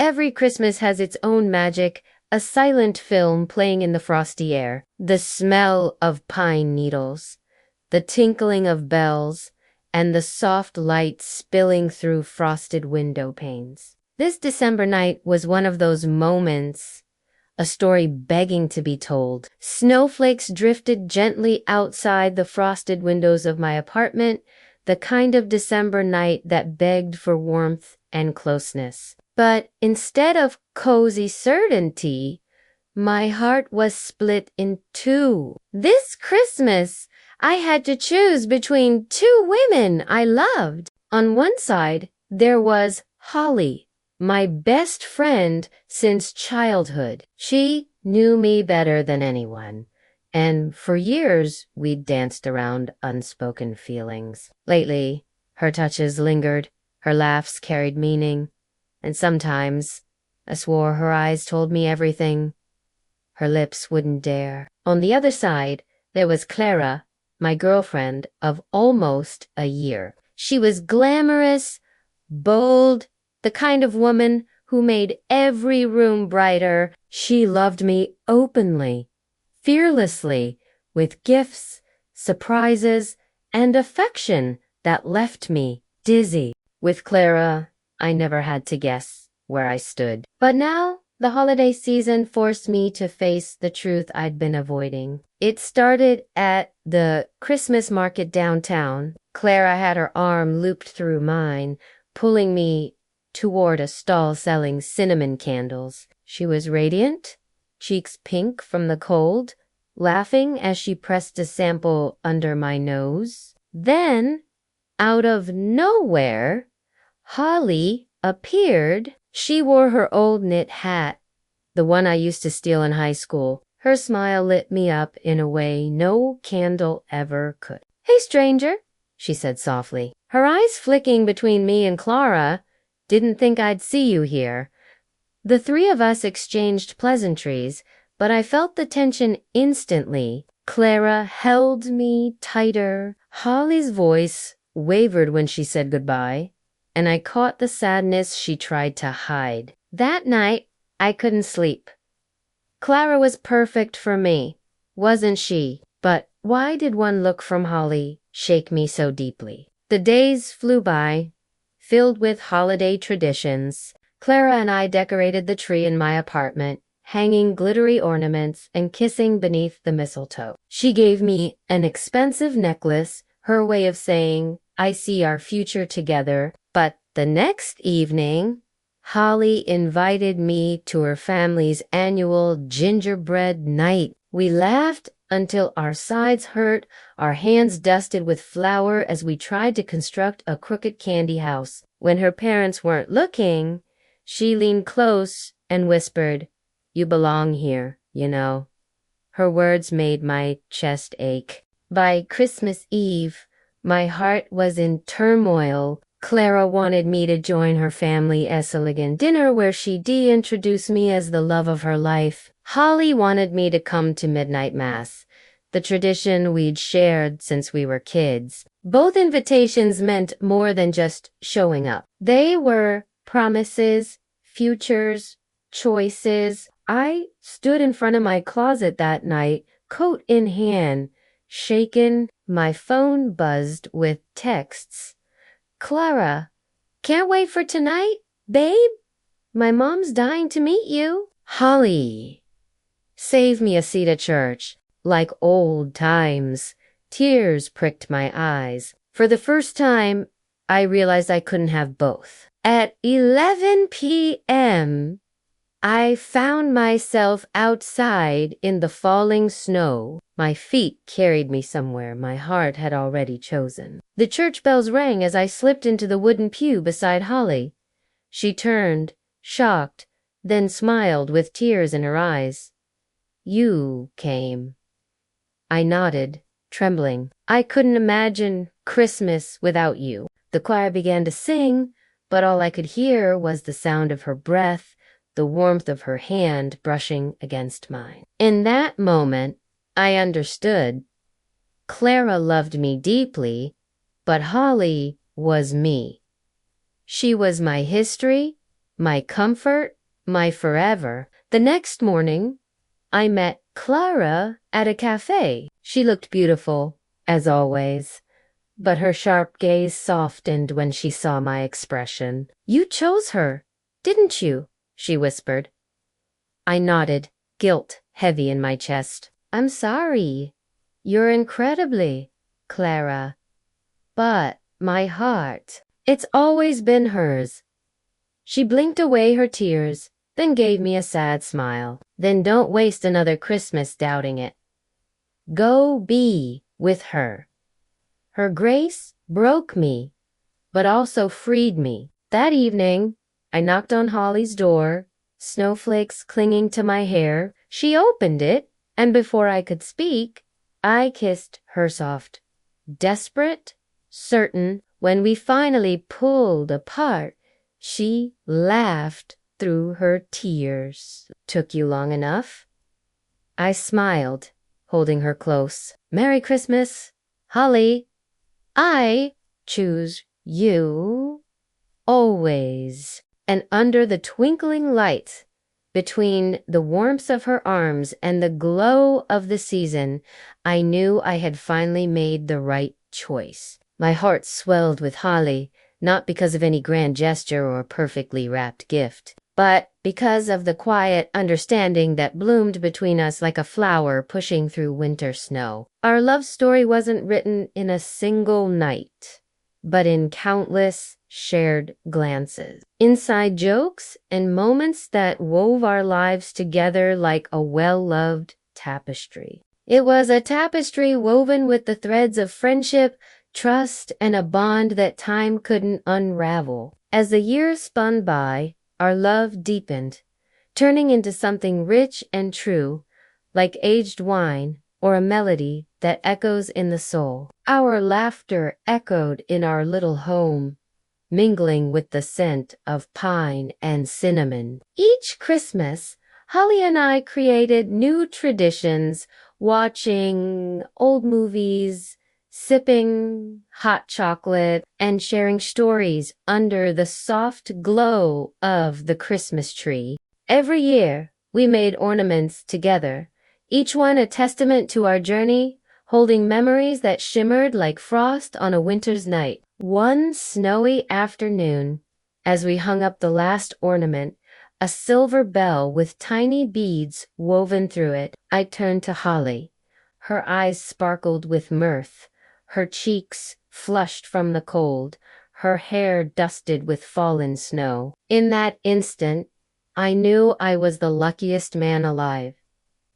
Every Christmas has its own magic, a silent film playing in the frosty air, the smell of pine needles, the tinkling of bells, and the soft light spilling through frosted window panes. This December night was one of those moments, a story begging to be told. Snowflakes drifted gently outside the frosted windows of my apartment, the kind of December night that begged for warmth and closeness. But instead of cozy certainty, my heart was split in two. This Christmas, I had to choose between two women I loved. On one side, there was Holly, my best friend since childhood. She knew me better than anyone, and for years we'd danced around unspoken feelings. Lately, her touches lingered, her laughs carried meaning, and sometimes I swore her eyes told me everything her lips wouldn't dare. On the other side, there was Clara, my girlfriend of almost a year. She was glamorous, bold, the kind of woman who made every room brighter. She loved me openly, fearlessly, with gifts, surprises, and affection that left me dizzy. With Clara, I never had to guess where I stood. But now, the holiday season forced me to face the truth I'd been avoiding. It started at the Christmas market downtown. Clara had her arm looped through mine, pulling me toward a stall selling cinnamon candles. She was radiant, cheeks pink from the cold, laughing as she pressed a sample under my nose. Then, out of nowhere, Holly appeared. She wore her old knit hat, the one I used to steal in high school. Her smile lit me up in a way no candle ever could. "Hey, stranger," she said softly, her eyes flicking between me and Clara. "Didn't think I'd see you here." The three of us exchanged pleasantries, but I felt the tension instantly. Clara held me tighter. Holly's voice wavered when she said goodbye, and I caught the sadness she tried to hide. That night, I couldn't sleep. Clara was perfect for me, wasn't she? But why did one look from Holly shake me so deeply? The days flew by, filled with holiday traditions. Clara and I decorated the tree in my apartment, hanging glittery ornaments and kissing beneath the mistletoe. She gave me an expensive necklace, her way of saying, "I see our future together." But the next evening, Holly invited me to her family's annual gingerbread night. We laughed until our sides hurt, our hands dusted with flour as we tried to construct a crooked candy house. When her parents weren't looking, she leaned close and whispered, "You belong here, you know." Her words made my chest ache. By Christmas Eve, my heart was in turmoil. Clara wanted me to join her family Esiligan dinner where she introduced me as the love of her life. Holly wanted me to come to midnight mass, the tradition we'd shared since we were kids. Both invitations meant more than just showing up. They were promises, futures, choices. I stood in front of my closet that night, coat in hand, shaken. My phone buzzed with texts. "Clara, can't wait for tonight, babe? My mom's dying to meet you." Holly, save me a seat at church. Like old times, tears pricked my eyes. For the first time, I realized I couldn't have both. At 11 p.m., I found myself outside in the falling snow. My feet carried me somewhere my heart had already chosen. The church bells rang as I slipped into the wooden pew beside Holly. She turned, shocked, then smiled with tears in her eyes. "You came." I nodded, trembling. I couldn't imagine Christmas without you. The choir began to sing, but all I could hear was the sound of her breath, the warmth of her hand brushing against mine. In that moment, I understood. Clara loved me deeply, but Holly was me. She was my history, my comfort, my forever. The next morning, I met Clara at a cafe. She looked beautiful, as always, but her sharp gaze softened when she saw my expression. "You chose her, didn't you?" she whispered. I nodded, guilt heavy in my chest. "I'm sorry. You're incredibly, Clara. But my heart, it's always been hers." She blinked away her tears, then gave me a sad smile. "Then don't waste another Christmas doubting it. Go be with her. Her grace broke me, but also freed me." That evening, I knocked on Holly's door, snowflakes clinging to my hair. She opened it, and before I could speak, I kissed her soft. Desperate, certain, when we finally pulled apart, she laughed through her tears. "Took you long enough?" I smiled, holding her close. "Merry Christmas, Holly. I choose you always." And under the twinkling lights, between the warmth of her arms and the glow of the season, I knew I had finally made the right choice. My heart swelled with Holly, not because of any grand gesture or perfectly wrapped gift, but because of the quiet understanding that bloomed between us like a flower pushing through winter snow. Our love story wasn't written in a single night, but in countless shared glances, inside jokes, and moments that wove our lives together like a well-loved tapestry. It was a tapestry woven with the threads of friendship, trust, and a bond that time couldn't unravel. As the years spun by, our love deepened, turning into something rich and true, like aged wine or a melody that echoes in the soul. Our laughter echoed in our little home, mingling with the scent of pine and cinnamon. Each Christmas, Holly and I created new traditions, watching old movies, sipping hot chocolate, and sharing stories under the soft glow of the Christmas tree. Every year, we made ornaments together, each one a testament to our journey, holding memories that shimmered like frost on a winter's night. One snowy afternoon, as we hung up the last ornament, a silver bell with tiny beads woven through it, I turned to Holly. Her eyes sparkled with mirth, her cheeks flushed from the cold, her hair dusted with fallen snow. In that instant, I knew I was the luckiest man alive.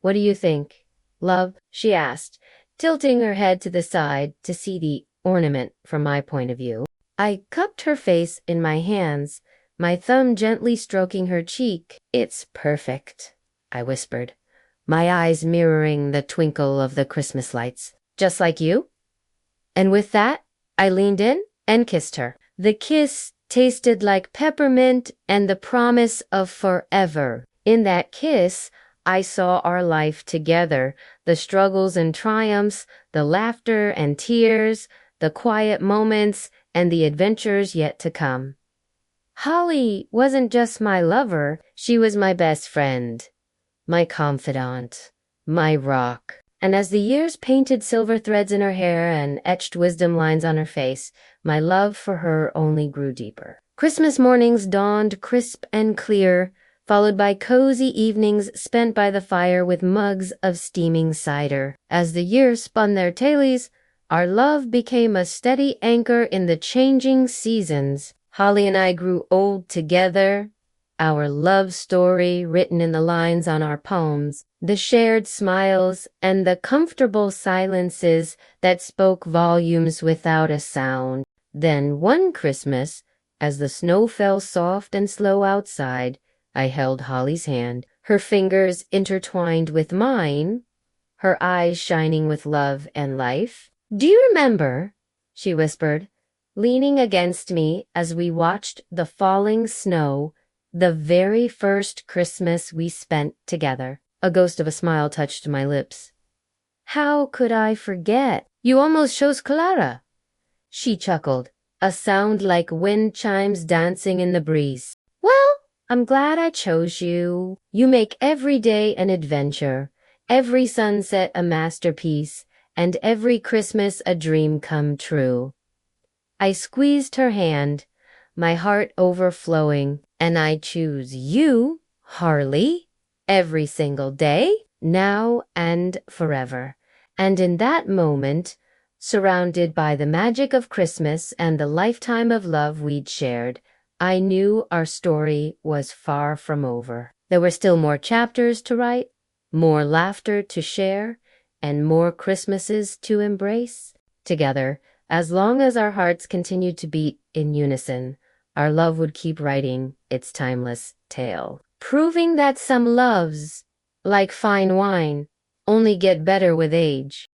"What do you think, love?" she asked, tilting her head to the side to see the ornament from my point of view. I cupped her face in my hands, my thumb gently stroking her cheek. "It's perfect," I whispered, my eyes mirroring the twinkle of the Christmas lights. "Just like you?" And with that, I leaned in and kissed her. The kiss tasted like peppermint and the promise of forever. In that kiss, I saw our life together, the struggles and triumphs, the laughter and tears, the quiet moments, and the adventures yet to come. Holly wasn't just my lover, she was my best friend, my confidant, my rock. And as the years painted silver threads in her hair and etched wisdom lines on her face, my love for her only grew deeper. Christmas mornings dawned crisp and clear, followed by cozy evenings spent by the fire with mugs of steaming cider. As the years spun their tailies, our love became a steady anchor in the changing seasons. Holly and I grew old together, our love story written in the lines on our palms, the shared smiles and the comfortable silences that spoke volumes without a sound. Then one Christmas, as the snow fell soft and slow outside, I held Holly's hand, her fingers intertwined with mine, her eyes shining with love and life. "Do you remember?" she whispered, leaning against me as we watched the falling snow, "the very first Christmas we spent together?" A ghost of a smile touched my lips. "How could I forget? You almost chose Clara." She chuckled, a sound like wind chimes dancing in the breeze. "Well, I'm glad I chose you. You make every day an adventure, every sunset a masterpiece, and every Christmas a dream come true. I squeezed her hand, my heart overflowing, and I choose you, Harley, every single day, now and forever. And in that moment, surrounded by the magic of Christmas and the lifetime of love we'd shared, I knew our story was far from over. There were still more chapters to write, more laughter to share, and more Christmases to embrace. Together, as long as our hearts continued to beat in unison, our love would keep writing its timeless tale, proving that some loves, like fine wine, only get better with age.